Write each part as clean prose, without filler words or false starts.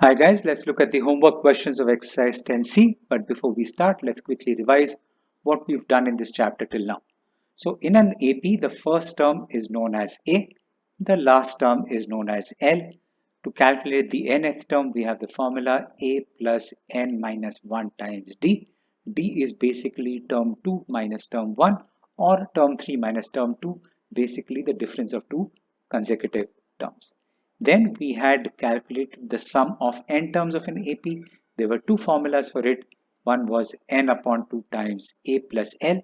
Hi guys, let's look at the homework questions of exercise 10C. But before we start, let's quickly revise what we've done in this chapter till now. So in an AP, the first term is known as A, the last term is known as L. To calculate the nth term, we have the formula A plus n minus 1 times D. D is basically term 2 minus term 1 or term 3 minus term 2, basically the difference of two consecutive terms. Then we had calculated the sum of n terms of an AP. There were two formulas for it. One was n upon 2 times A plus L,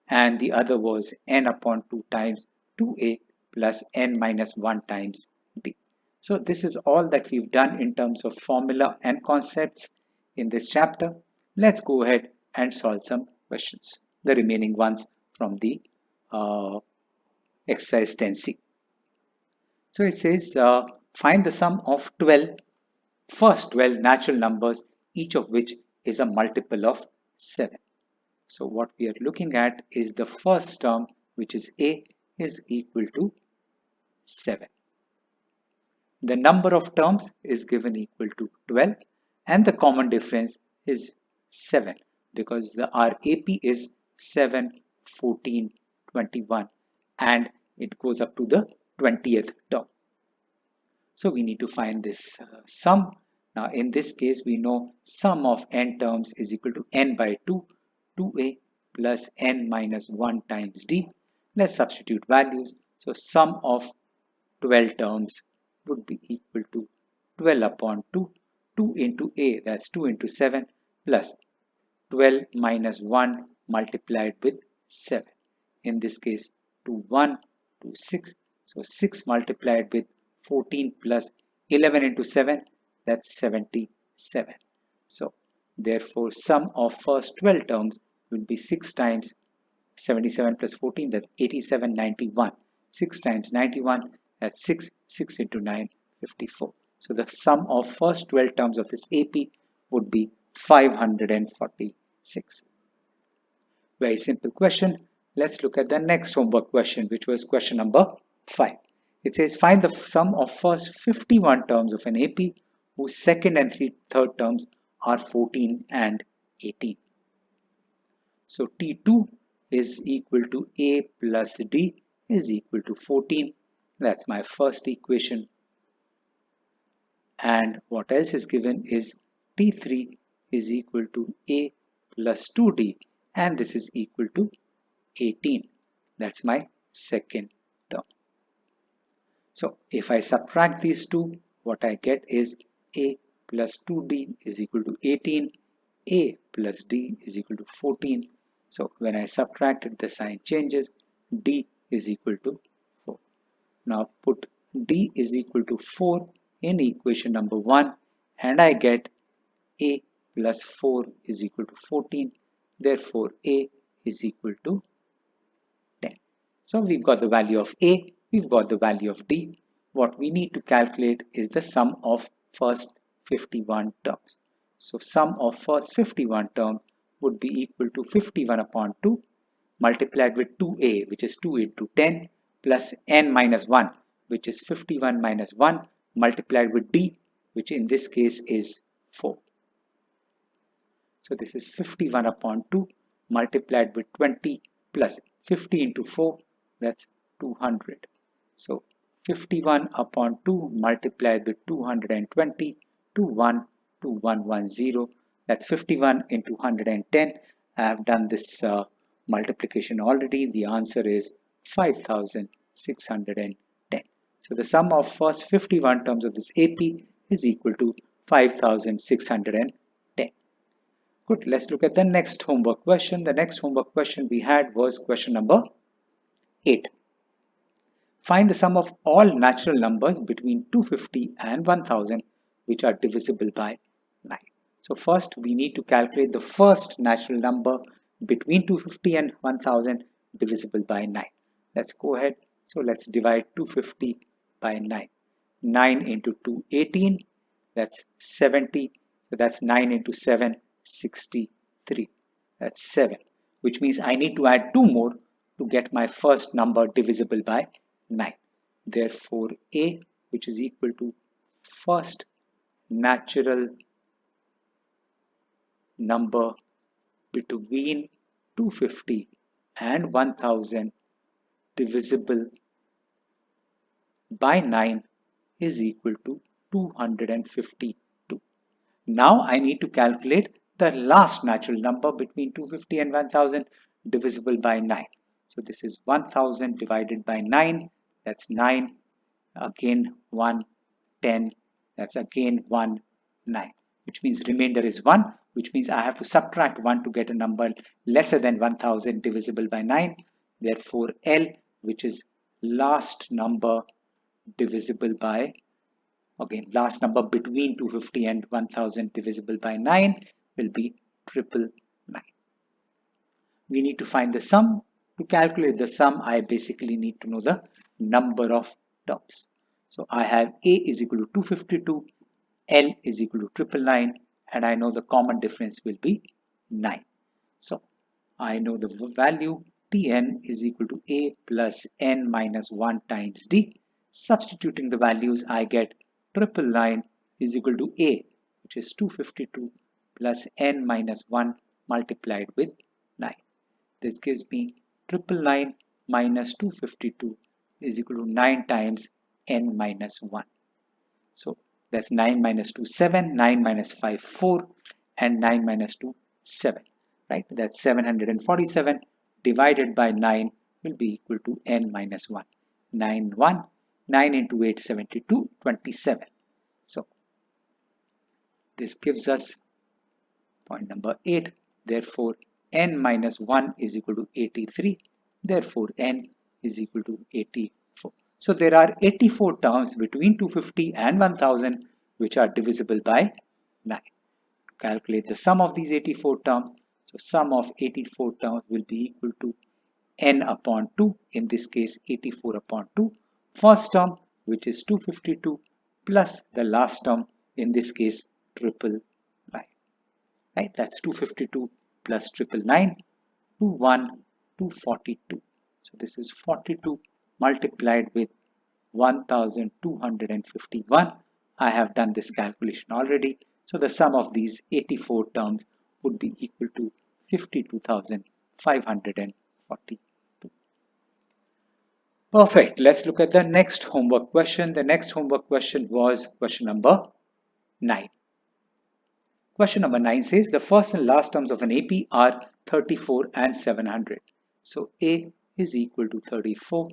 and the other was n upon 2 times 2A plus n minus 1 times D. So this is all that we've done in terms of formula and concepts in this chapter. Let's go ahead and solve some questions, the remaining ones from the exercise 10C. So it says find the sum of first 12 natural numbers, each of which is a multiple of 7. So what we are looking at is the first term, which is A, is equal to 7. The number of terms is given equal to 12 and the common difference is 7 because our AP is 7, 14, 21 and it goes up to the 20th term. So we need to find this sum. Now in this case we know sum of n terms is equal to n by 2, 2a plus n minus 1 times d. Let's substitute values. So sum of 12 terms would be equal to 12 upon 2, 2 into a, that's 2 into 7 plus 12 minus 1 multiplied with 7. In this case 2, 1, 2, 6. So 6 multiplied with 14 plus 11 into 7, that's 77. So therefore sum of first 12 terms will be 6 times 77 plus 14, that's 87, 91. 6 times 91, that's 6, 6 into 9, 54. So the sum of first 12 terms of this AP would be 546. Very simple question. Let's look at the next homework question, which was question number 5. It says find the sum of first 51 terms of an AP whose second and third terms are 14 and 18. So T2 is equal to A plus D is equal to 14. That's my first equation. And what else is given is T3 is equal to A plus 2D and this is equal to 18. That's my second term. So if I subtract these two, what I get is A plus 2D is equal to 18, A plus D is equal to 14. So when I subtract it, the sign changes, D is equal to 4. Now put D is equal to 4 in equation number 1 and I get A plus 4 is equal to 14. Therefore A is equal to 10. So we've got the value of A, we've got the value of D. What we need to calculate is the sum of first 51 terms. So sum of first 51 terms would be equal to 51 upon 2 multiplied with 2a, which is 2 into 10, plus n minus 1, which is 51 minus 1, multiplied with d, which in this case is 4. So this is 51 upon 2 multiplied with 20 plus 50 into 4, that's 200. So 51 upon 2 multiplied with 220, 2110. That's 51 into 110. I have done this multiplication already. The answer is 5610. So the sum of first 51 terms of this AP is equal to 5610. Good, let's look at the next homework question. The next homework question we had was question number 8. Find the sum of all natural numbers between 250 and 1000 which are divisible by 9. So first we need to calculate the first natural number between 250 and 1000 divisible by 9. Let's go ahead. So let's divide 250 by 9. 9 into 2, 18. That's 70. So that's 9 into 7, 63. That's 7. Which means I need to add 2 more to get my first number divisible by 9. Therefore, A, which is equal to first natural number between 250 and 1000 divisible by 9 is equal to 252. Now I need to calculate the last natural number between 250 and 1000 divisible by 9. So this is 1000 divided by 9, that's 9, again 1, 10, that's again 1, 9, which means remainder is 1, which means I have to subtract 1 to get a number lesser than 1000 divisible by 9. Therefore L, which is last number divisible by, again last number between 250 and 1000 divisible by 9, will be 999. We need to find the sum. To calculate the sum, I basically need to know the number of terms. So I have A is equal to 252, L is equal to 999, and I know the common difference will be 9. So I know the value Tn is equal to A plus N minus 1 times D. Substituting the values, I get 999 is equal to A, which is 252 plus N minus 1 multiplied with 9. This gives me 999 minus 252 is equal to 9 times N minus 1. So that's 9 minus 2, 7, 9 minus 5, 4, and 9 minus 2, 7. Right? That's 747 divided by 9 will be equal to N minus 1. 9 into 8, 72, 27. So this gives us point number 8. Therefore, N minus 1 is equal to 83. Therefore, N is equal to 84. So there are 84 terms between 250 and 1000 which are divisible by 9. To calculate the sum of these 84 terms, so sum of 84 terms will be equal to N upon 2, in this case 84 upon 2. First term, which is 252, plus the last term, in this case 999. Right? That's 252 plus 999, 242. So this is 42 multiplied with 1251. I have done this calculation already. So the sum of these 84 terms would be equal to 52,542. Perfect. Let's look at the next homework question. The next homework question was question number 9. Question number 9 says the first and last terms of an AP are 34 and 700. So A is equal to 34,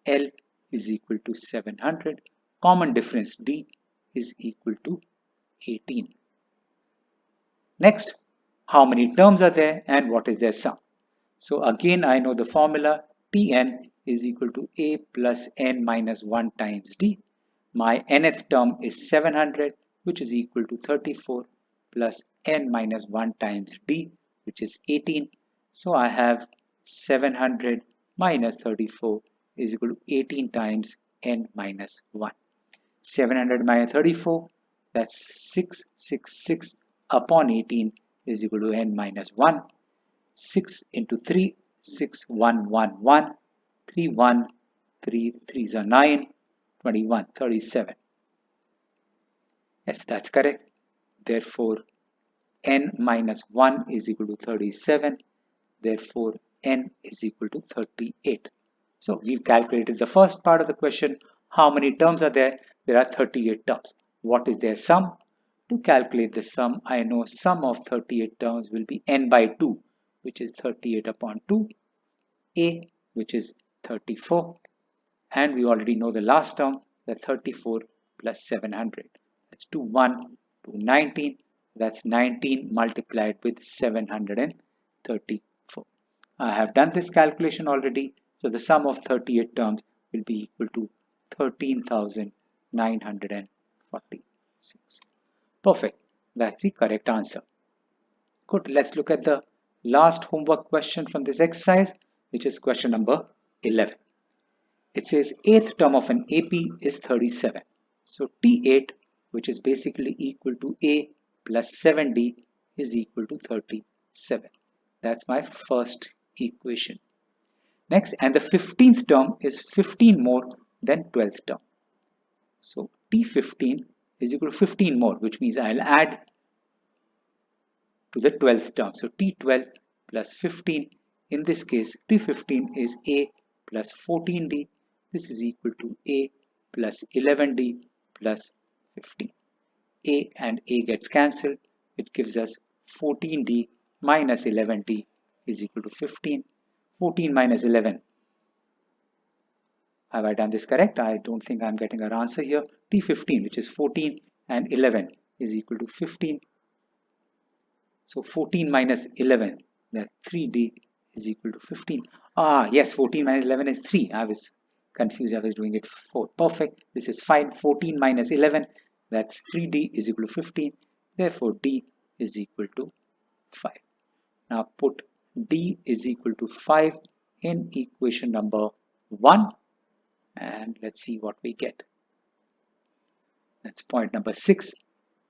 L is equal to 700. Common difference D is equal to 18. Next, how many terms are there and what is their sum? So again, I know the formula Tn is equal to A plus N minus 1 times D. My nth term is 700, which is equal to 34 plus N minus 1 times D, which is 18. So I have 700 minus 34 is equal to 18 times N minus 1. 700 minus 34, that's 666 upon 18 is equal to N minus 1. 6 into 3, 6, 1, 1, 1, 3, 1, 3, 3s are 9, 21, 37. Yes, that's correct. Therefore, N minus 1 is equal to 37. Therefore, N is equal to 38. So we've calculated the first part of the question. How many terms are there? There are 38 terms. What is their sum? To calculate the sum, I know sum of 38 terms will be N by 2, which is 38 upon 2, A, which is 34, and we already know the last term, that 34 plus 700. That's 21, 19, that's 19 multiplied with 734. I have done this calculation already, so the sum of 38 terms will be equal to 13,946. Perfect, that's the correct answer. Good, let's look at the last homework question from this exercise, which is question number 11. It says 8th term of an AP is 37. So T8, which is basically equal to A plus 7D, is equal to 37. That's my first equation. Next, and the 15th term is 15 more than 12th term. So T15 is equal to 15 more, which means I'll add to the 12th term. So T12 plus 15. In this case, T15 is A plus 14D. This is equal to A plus 11D plus 15. A and A gets cancelled. It gives us 14D minus 11D is equal to 15. 14 minus 11. Have I done this correct? I don't think I'm getting an answer here. T15, which is 14 and 11 is equal to 15. So 14 minus 11, that 3D is equal to 15. Yes, 14 minus 11 is 3. I was confused. I was doing it 4. Perfect. This is fine. 14 minus 11, that's 3D is equal to 15. Therefore, D is equal to 5. Now put D is equal to 5 in equation number 1. And let's see what we get. That's point number 6.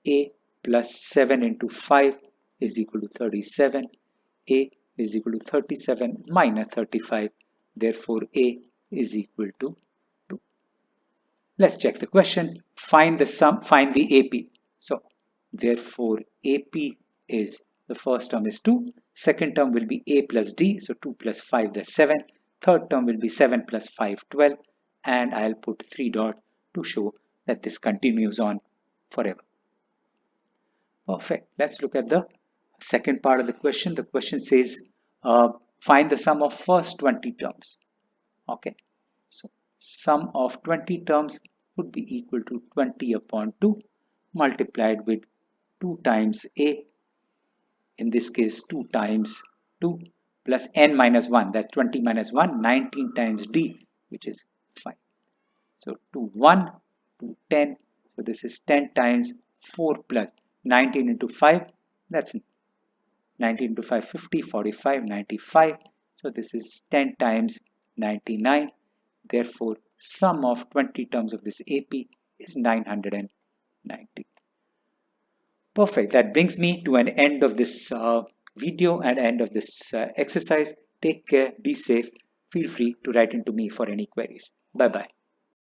A plus 7 into 5 is equal to 37. A is equal to 37 minus 35. Therefore, A is equal to 2. Let's check the question. Find the sum, find the AP. So, therefore, AP is, the first term is 2. Second term will be A plus D. So, 2 plus 5, that's 7. Third term will be 7 plus 5, 12. And I'll put 3 dot to show that this continues on forever. Perfect. Let's look at the second part of the question. The question says find the sum of first 20 terms. Okay, so sum of 20 terms would be equal to 20 upon 2 multiplied with 2 times A, in this case 2 times 2 plus n minus 1, that's 20 minus 1, 19 times D, which is 5. So 2 1, 2 10, so this is 10 times 4 plus 19 into 5, that's 19 into 5, 50, 45, 95. So this is 10 times 99. Therefore, sum of 20 terms of this AP is 990. Perfect. That brings me to an end of this video and end of this exercise. Take care, be safe. Feel free to write into me for any queries. Bye-bye.